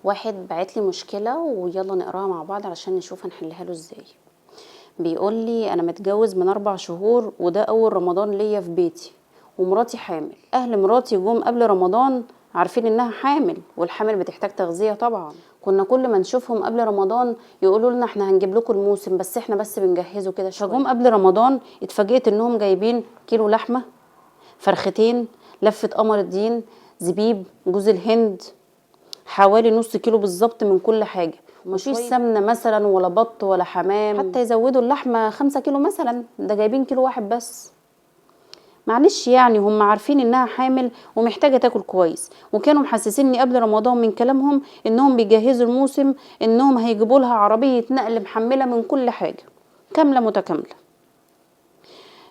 واحد بعت لي مشكلة ويلا نقراها مع بعض علشان نشوف هنحلها له ازاي. بيقول لي انا متجوز من 4 شهور وده اول رمضان ليا في بيتي ومراتي حامل. اهل مراتي جم قبل رمضان عارفين انها حامل والحامل بتحتاج تغذية طبعا. كنا كل ما نشوفهم قبل رمضان يقولوا لنا احنا هنجيب لكم الموسم بس احنا بس بنجهزه كده شوية. فجم قبل رمضان اتفاجئت انهم جايبين كيلو لحمة، فرختين، لفة قمر الدين، زبيب، جوز الهند، حوالي نص كيلو بالظبط من كل حاجه. مفيش سمنه مثلا ولا بط ولا حمام، حتى يزودوا اللحمه 5 كيلو مثلا، ده جايبين كيلو واحد بس. معلش يعني هم عارفين انها حامل ومحتاجه تاكل كويس، وكانوا محسسيني قبل رمضان من كلامهم انهم بيجهزوا الموسم، انهم هيجيبوا لها عربيه نقل محمله من كل حاجه كامله متكامله.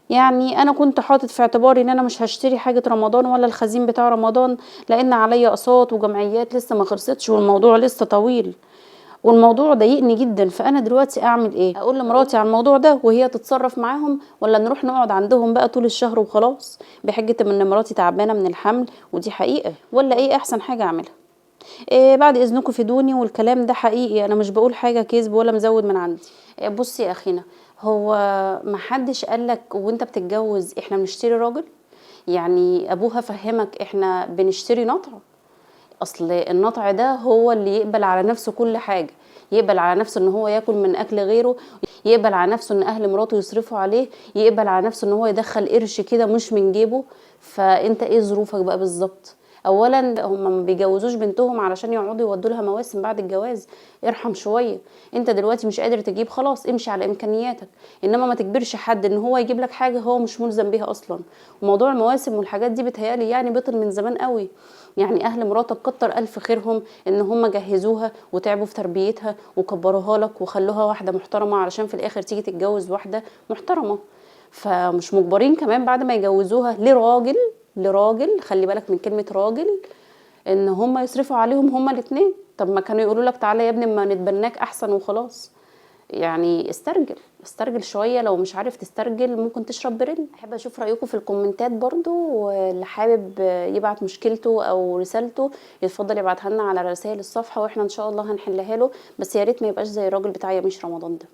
يعني انا كنت حاطط في اعتباري ان انا مش هشتري حاجه رمضان ولا الخزين بتاع رمضان، لان عليا اقساط وجمعيات لسه ما خلصتش والموضوع لسه طويل، والموضوع ضايقني جدا. فانا دلوقتي اعمل ايه؟ اقول لمراتي على الموضوع ده وهي تتصرف معاهم، ولا نروح نقعد عندهم بقى طول الشهر وخلاص بحجه ان مراتي تعبانه من الحمل ودي حقيقه؟ ولا ايه احسن حاجه اعملها؟ إيه بعد اذنكم فيدوني، والكلام ده حقيقي، انا مش بقول حاجه كذب ولا مزود من عندي. إيه بصي يا اخينا، هو محدش قالك وانت بتتجوز احنا بنشتري راجل؟ يعني ابوها فهمك احنا بنشتري نطع؟ اصل النطع ده هو اللي يقبل على نفسه كل حاجه، يقبل على نفسه ان هو ياكل من اكل غيره، يقبل على نفسه ان اهل مراته يصرفوا عليه، يقبل على نفسه ان هو يدخل قرش كده مش من جيبه. فانت ايه ظروفك بقى بالظبط؟ اولا هم ما بيجوزوش بنتهم علشان يقعدوا يودوا لها مواسم بعد الجواز، ارحم شويه. انت دلوقتي مش قادر تجيب، خلاص امشي على امكانياتك، انما ما تجبرش حد ان هو يجيب لك حاجه هو مش ملزم بيها اصلا. وموضوع المواسم والحاجات دي بتهيالي يعني بطل من زمان قوي. يعني اهل مراتك كتر الف خيرهم ان هم جهزوها وتعبوا في تربيتها وكبروها لك وخلوها واحده محترمه، علشان في الاخر تيجي تتجوز واحده محترمه. فمش مجبرين كمان بعد ما يجوزوها لراجل، خلي بالك من كلمه راجل، ان هم يصرفوا عليهم هما الاتنين. طب ما كانوا يقولوا لك تعالى يا ابني ما نتبناك احسن وخلاص. يعني استرجل شويه، لو مش عارف تسترجل ممكن تشرب بريل. احب اشوف رايكم في الكومنتات برضو، واللي حابب يبعت مشكلته او رسالته يتفضل يبعتها لنا على رسائل الصفحه واحنا ان شاء الله هنحلها له، بس يا ريت ما يبقاش زي الراجل بتاع يميش رمضان ده.